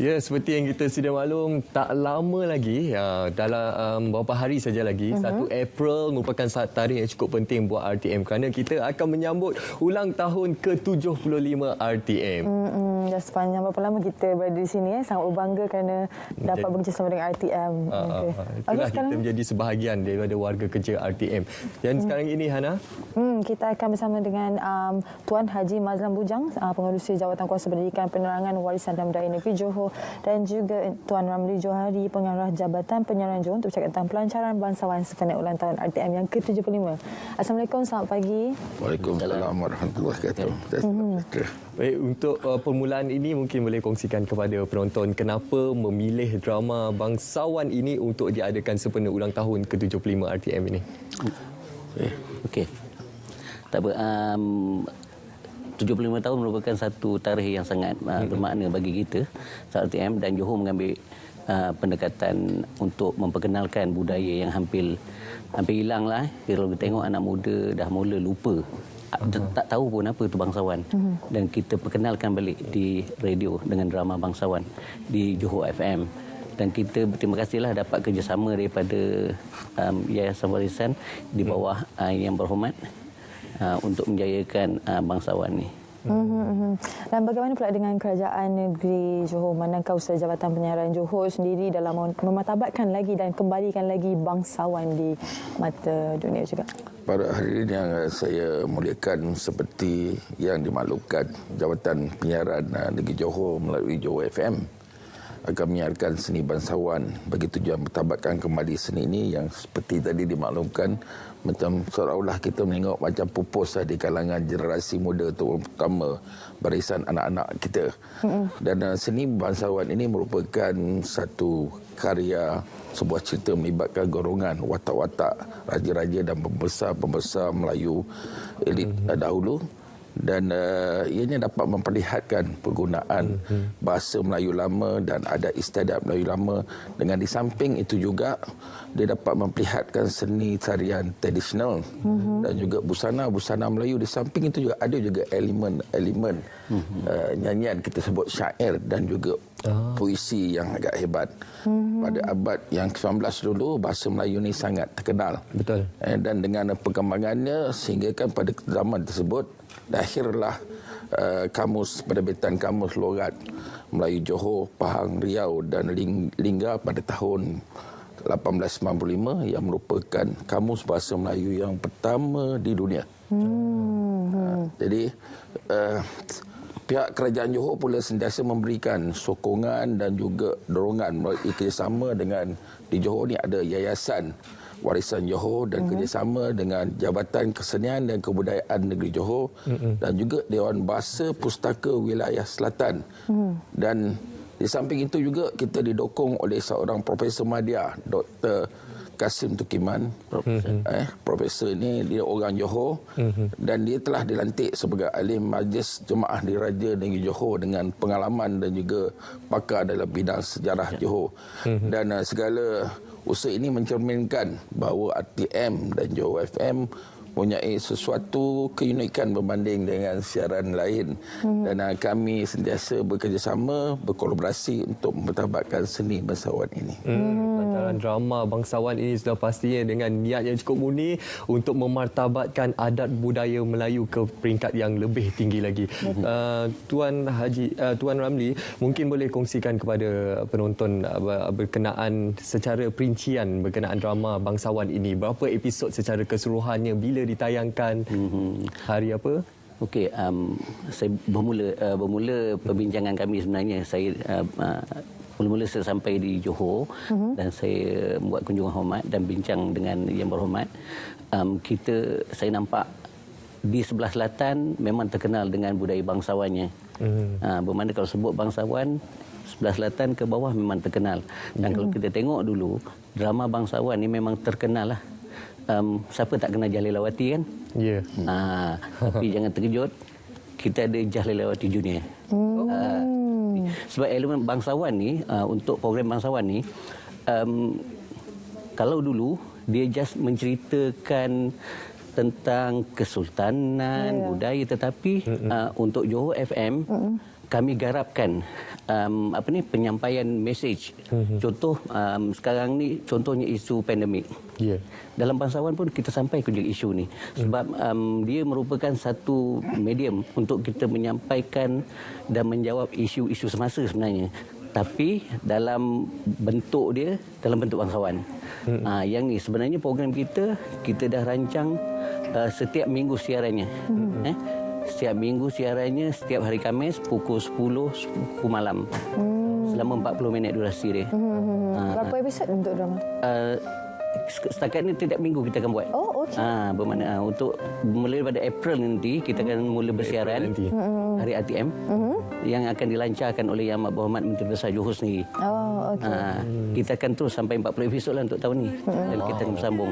Ya, seperti yang kita sudah maklum, tak lama lagi, dalam beberapa hari saja lagi, 1 April merupakan tarikh yang cukup penting buat RTM kerana kita akan menyambut ulang tahun ke-75 RTM. Dah sepanjang berapa lama kita berada di sini, sangat berbangga kerana dapat bekerjasama dengan RTM. Itulah kita menjadi sebahagian daripada warga kerja RTM. Dan sekarang ini, Hana? Kita akan bersama dengan Tuan Haji Mazlan Bujang, Pengerusi Jawatan Kuasa Pendidikan Penerangan Warisan dan Budaya Negeri Johor, dan juga Tuan Ramli Johari, Pengarah Jabatan Penyiaran Johor, untuk bercakap tentang pelancaran bangsawan sempena ulang tahun RTM yang ke-75. Assalamualaikum, selamat pagi. Waalaikumsalam warahmatullahi wabarakatuh. Baik, untuk permulaan ini mungkin boleh kongsikan kepada penonton kenapa memilih drama bangsawan ini untuk diadakan sempena ulang tahun ke-75 RTM ini. Okey. Tak apa, 75 tahun merupakan satu tarikh yang sangat bermakna bagi kita RTM, dan Johor mengambil pendekatan untuk memperkenalkan budaya yang hampir hilang lah. Kalau kita tengok anak muda dah mula lupa, tak tahu pun apa itu bangsawan. Dan kita perkenalkan balik di radio dengan drama bangsawan di Johor FM. Dan kita berterima kasihlah dapat kerjasama daripada Yayasan Warisan di bawah Yang Berhormat untuk menjayakan bangsawan ni. Dan bagaimana pula dengan Kerajaan Negeri Johor? Manakah usaha Jabatan Penyiaran Johor sendiri dalam mematabatkan lagi dan kembalikan lagi bangsawan di mata dunia juga? Pada hari ini yang saya muliakan, seperti yang dimaklumkan, Jabatan Penyiaran Negeri Johor melalui Johor FM akan menyiarkan seni bangsawan bagi tujuan bertabatkan kembali seni ini yang seperti tadi dimaklumkan, macam seolah-olah kita menengok macam pupus di kalangan generasi muda, terutama barisan anak-anak kita. Dan seni bangsawan ini merupakan satu karya, sebuah cerita melibatkan golongan watak-watak raja-raja dan pembesar-pembesar Melayu elit dahulu. Dan ianya dapat memperlihatkan penggunaan bahasa Melayu lama dan adat istiadat Melayu lama. Dengan di samping itu juga dia dapat memperlihatkan seni tarian tradisional dan juga busana Melayu. Di samping itu juga ada juga elemen nyanyian, kita sebut syair, dan juga puisi yang agak hebat. Pada abad yang ke-19 dulu, bahasa Melayu ni sangat terkenal. Betul. Dan dengan perkembangannya, sehingga kan pada zaman tersebut lahirlah penerbitan kamus logat Melayu Johor, Pahang, Riau dan Lingga pada tahun 1895 yang merupakan kamus bahasa Melayu yang pertama di dunia. Jadi pihak kerajaan Johor pula sentiasa memberikan sokongan dan juga dorongan melalui kerjasama dengan, di Johor ni ada Yayasan Warisan Johor dan kerjasama dengan Jabatan Kesenian dan Kebudayaan Negeri Johor dan juga Dewan Bahasa Pustaka Wilayah Selatan. Dan di samping itu juga kita didokong oleh seorang Profesor Madya, Dr. Kasim Tukiman. Profesor ini dia orang Johor dan dia telah dilantik sebagai ahli Majlis Jemaah Diraja Negeri Johor dengan pengalaman dan juga pakar dalam bidang sejarah Johor. Dan segala usaha ini mencerminkan bahawa RTM dan Johor FM mempunyai sesuatu keunikan berbanding dengan siaran lain. Dan kami sentiasa bekerjasama, berkolaborasi untuk mempertabatkan seni bangsawan ini. Pelancaran drama bangsawan ini sudah pastinya dengan niat yang cukup murni untuk memartabatkan adat budaya Melayu ke peringkat yang lebih tinggi lagi. Tuan Ramli, mungkin boleh kongsikan kepada penonton berkenaan secara perincian berkenaan drama bangsawan ini. Berapa episod secara keseluruhannya, bila ditayangkan, hari apa? Okey, saya bermula perbincangan kami sebenarnya. Saya mula-mula saya sampai di Johor dan saya buat kunjungan hormat dan bincang dengan Yang Berhormat. Saya nampak di sebelah selatan memang terkenal dengan budaya bangsawannya. Bermakna kalau sebut bangsawan, sebelah selatan ke bawah memang terkenal. Dan kalau kita tengok dulu, drama bangsawan ni memang terkenal lah. Siapa tak kenal Jah Lelawati kan? Ya. Tapi jangan terkejut, kita ada Jah Lelawati Junior. Sebab elemen bangsawan ni, untuk program bangsawan ni, kalau dulu dia just menceritakan tentang kesultanan, budaya, tetapi untuk Johor FM kami garapkan penyampaian mesej. Contoh sekarang ni contohnya isu pandemik. Dalam bangsawan pun kita sampai ke isu ni sebab dia merupakan satu medium untuk kita menyampaikan dan menjawab isu-isu semasa sebenarnya. Tapi dalam bentuk dia dalam bentuk bangsawan. Yang ni sebenarnya program kita dah rancang setiap minggu siarannya. Setiap minggu siarannya setiap hari Khamis pukul 10 malam. Selama 40 minit durasi dia. Berapa episod untuk drama? Setakat ni tiap minggu kita akan buat. Oh, okey. Bermakna untuk mulai daripada April nanti kita akan mula bersiaran hari RTM yang akan dilancarkan oleh Yang Amat Berhormat Menteri Besar Johor sendiri. Oh, okey. Kita akan terus sampai 40 episod lah untuk tahun ni. Dan kita akan bersambung.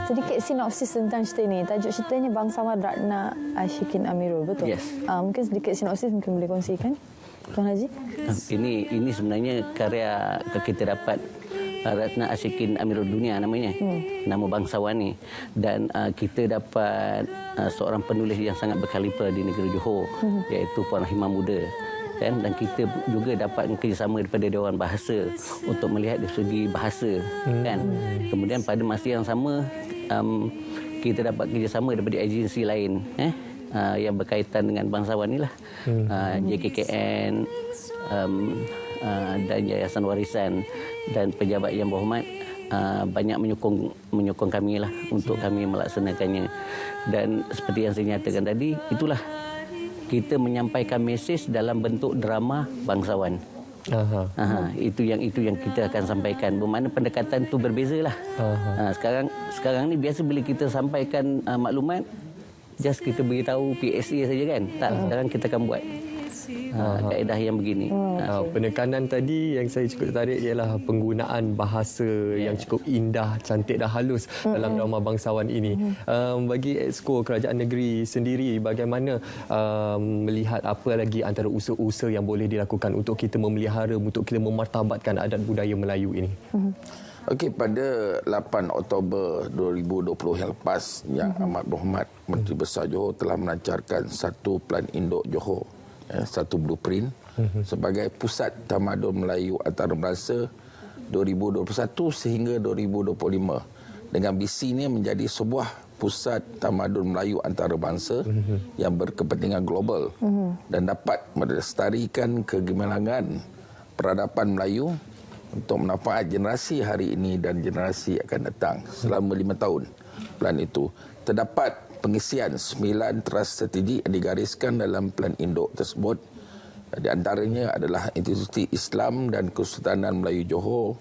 Sedikit sinopsis tentang cerita ini. Tajuk ceritanya Bangsawan Ratna Ashikin Amirul, betul? Yes. Mungkin sedikit sinopsis mungkin boleh kongsikan, Tuan Haji? Ini sebenarnya karya kita dapat Ratna Ashikin Amirul Dunia namanya. Nama bangsawan ni. Dan kita dapat seorang penulis yang sangat berkaliber di negeri Johor, iaitu Puan Rahimah Muda. Dan kita juga dapat kerjasama daripada Dewan Bahasa untuk melihat dari segi bahasa. Kemudian pada masa yang sama kita dapat kerjasama daripada agensi lain yang berkaitan dengan bangsawan ni lah. JKKN dan Yayasan Warisan dan pejabat yang berhormat banyak menyokong kami lah untuk kami melaksanakannya. Dan seperti yang saya nyatakan tadi, itulah kita menyampaikan mesej dalam bentuk drama bangsawan. Itu yang kita akan sampaikan. Bermakna pendekatan tu berbezalah. Sekarang ni biasa bila kita sampaikan maklumat, just kita beritahu PSA saja kan. Tak, sekarang kita akan buat kaedah yang begini. Penekanan tadi yang saya cukup tertarik ialah penggunaan bahasa yang cukup indah, cantik dan halus dalam drama bangsawan ini. Bagi Exco Kerajaan Negeri sendiri, bagaimana melihat apa lagi antara usaha-usaha yang boleh dilakukan untuk kita memelihara, untuk kita memartabatkan adat budaya Melayu ini? Okey, pada 8 Oktober 2020 yang lepas, Yang Amat Berhormat Menteri Besar Johor telah melancarkan satu plan induk Johor, satu blueprint sebagai pusat tamadun Melayu antarabangsa 2021 sehingga 2025, dengan visinya menjadi sebuah pusat tamadun Melayu antarabangsa yang berkepentingan global dan dapat melestarikan kegemilangan peradaban Melayu untuk manfaat generasi hari ini dan generasi akan datang. Selama 5 tahun plan itu terdapat pengisian 9 teras strategi yang digariskan dalam plan induk tersebut. Di antaranya adalah Institusi Islam dan Kesultanan Melayu Johor,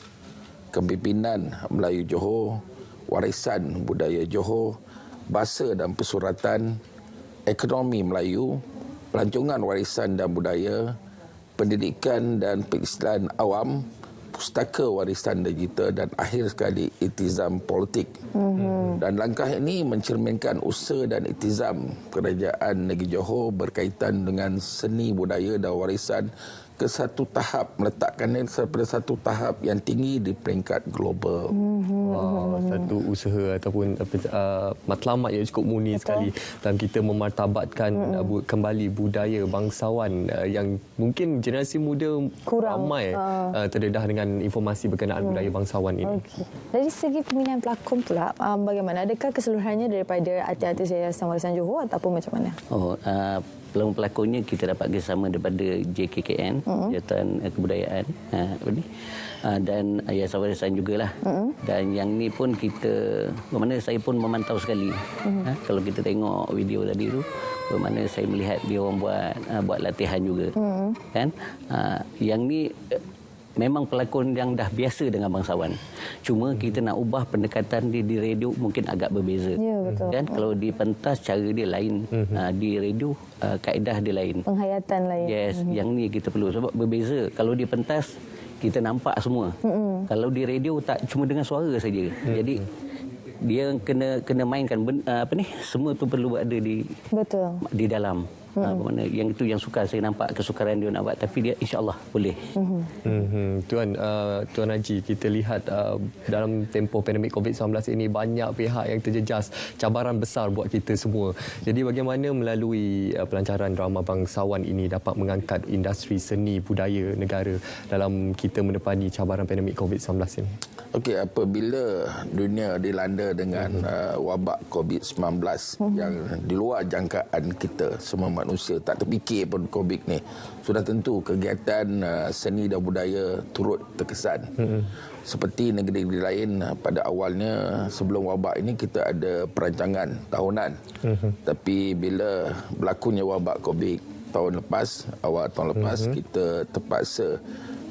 Kepimpinan Melayu Johor, Warisan Budaya Johor, Bahasa dan Pesuratan, Ekonomi Melayu, Pelancongan Warisan dan Budaya, Pendidikan dan Pengisytiharan Awam, Pustaka Warisan Digital dan akhir sekali Iltizam Politik. Dan langkah ini mencerminkan usaha dan iltizam Kerajaan Negeri Johor berkaitan dengan seni budaya dan warisan ke satu tahap, meletakkannya pada satu tahap yang tinggi di peringkat global. Satu usaha ataupun matlamat yang cukup murni sekali dalam kita memartabatkan kembali budaya bangsawan yang mungkin generasi muda ramai terdedah dengan informasi berkenaan budaya bangsawan ini. Dari segi pemilihan pelakon pula, bagaimana? Adakah keseluruhannya daripada artis-artis Yayasan Warisan Johor ataupun macam mana? Pelakon-pelakonnya kita dapat kerjasama daripada JKKN, Jabatan Kebudayaan dan Yayasan Warisan jugalah. Dan yang ni pun kita, bermakna saya pun memantau sekali. Kalau kita tengok video tadi tu, bermakna saya melihat dia orang buat latihan juga. Kan? Yang ni memang pelakon yang dah biasa dengan bangsawan. Cuma kita nak ubah pendekatan dia di radio mungkin agak berbeza. Ya, betul. Kan? Kalau di pentas cara dia lain, di radio kaedah dia lain. Penghayatan lain. Yes, yang ni kita perlu sebab berbeza. Kalau di pentas kita nampak semua. Kalau di radio tak, cuma dengar suara saja. Jadi dia kena mainkan semua tu perlu ada di dalam. Bermakna yang itu yang sukar, saya nampak kesukaran dia nak buat, tapi dia insya-Allah boleh. Tuan Haji, kita lihat dalam tempoh pandemik COVID-19 ini banyak pihak yang terjejas, cabaran besar buat kita semua. Jadi bagaimana melalui pelancaran drama bangsawan ini dapat mengangkat industri seni budaya negara dalam kita menepani cabaran pandemik COVID-19 ini? Okey, apabila dunia dilanda dengan wabak COVID-19 yang di luar jangkaan kita semua manusia, tak terfikir pun COVID ni, sudah tentu kegiatan seni dan budaya turut terkesan. Seperti negeri-negeri lain, pada awalnya sebelum wabak ini kita ada perancangan tahunan. Tapi bila berlakunya wabak COVID tahun lepas, awal tahun lepas, kita terpaksa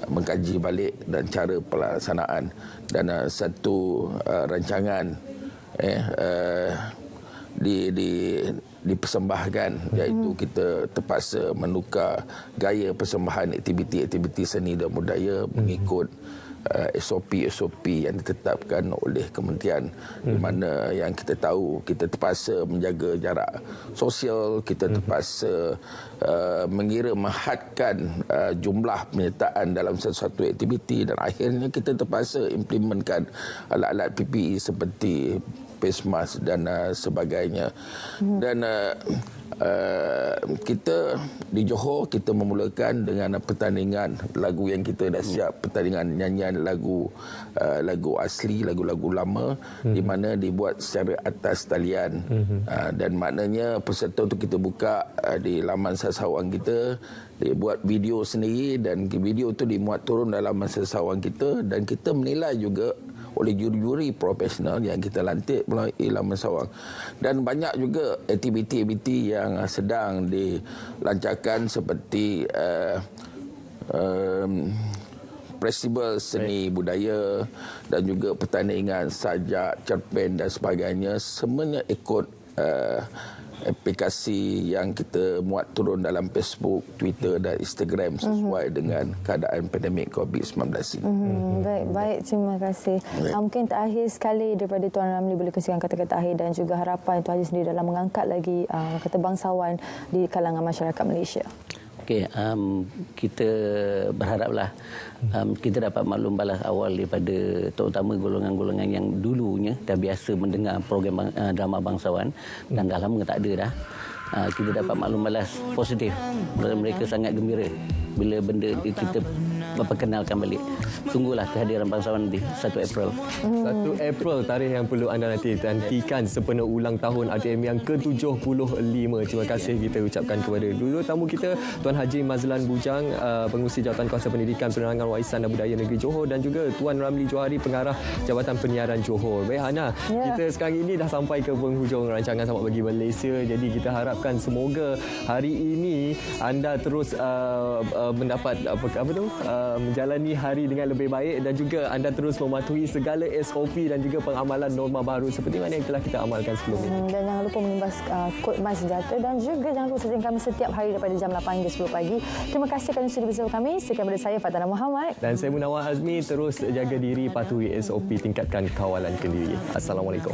mengkaji balik dan cara pelaksanaan, dan satu rancangan dipersembahkan, iaitu kita terpaksa menukar gaya persembahan aktiviti-aktiviti seni dan budaya mengikut SOP yang ditetapkan oleh kementerian, di mana yang kita tahu kita terpaksa menjaga jarak sosial, kita terpaksa mengira menghadkan jumlah penyertaan dalam satu aktiviti, dan akhirnya kita terpaksa implementkan alat-alat PPE seperti face mask dan sebagainya. Dan kita di Johor, kita memulakan dengan pertandingan lagu yang kita dah siap, pertandingan nyanyian lagu asli, lagu-lagu lama, di mana dibuat secara atas talian. Dan maknanya peserta untuk kita buka di laman sasawan kita, dia buat video sendiri, dan video itu dimuat turun dalam sasawan kita, dan kita menilai juga oleh juri-juri profesional yang kita lantik melalui laman sawang. Dan banyak juga aktiviti-aktiviti yang sedang dilancarkan seperti festival seni budaya dan juga pertandingan sajak, cerpen dan sebagainya, semuanya ikut aplikasi yang kita muat turun dalam Facebook, Twitter dan Instagram sesuai dengan keadaan pandemik COVID-19 ini. Baik, terima kasih. Mungkin terakhir sekali daripada Tuan Ramli, boleh kongsikan kata-kata akhir dan juga harapan Tuan Haji sendiri dalam mengangkat lagi kata bangsawan di kalangan masyarakat Malaysia. Okey, kita berharaplah kita dapat maklum balas awal daripada terutama golongan-golongan yang dulunya dah biasa mendengar program drama bangsawan dan dah lama tak ada dah. Kita dapat maklum balas positif. Mereka sangat gembira bila benda kita memperkenalkan balik. Tunggulah kehadiran bangsawan di 1 April. 1 April tarikh yang perlu anda nantikan sepenuh ulang tahun RTM yang ke-75. Terima kasih kita ucapkan kepada dua tamu kita, Tuan Haji Mazlan Bujang, Pengerusi Jawatan Kuasa Pendidikan Penerangan Warisan dan Budaya Negeri Johor, dan juga Tuan Ramli Johari, Pengarah Jabatan Penyiaran Johor. Baik Hana, kita sekarang ini dah sampai ke penghujung rancangan Selamat Pagi Malaysia. Jadi kita harapkan semoga hari ini anda terus mendapat menjalani hari dengan lebih baik, dan juga anda terus mematuhi segala SOP dan juga pengamalan norma baru seperti mana yang telah kita amalkan sebelum ini. Dan jangan lupa mengimbas kod MySejahtera, dan juga jangan lupa saksikan kami setiap hari daripada jam 8 hingga 10 pagi. Terima kasih kerana sudah bersama kami. Sekian daripada saya, Fatana Muhammad. Dan saya Munawar Azmi. Terus jaga diri, patuhi SOP, tingkatkan kawalan kendiri. Assalamualaikum.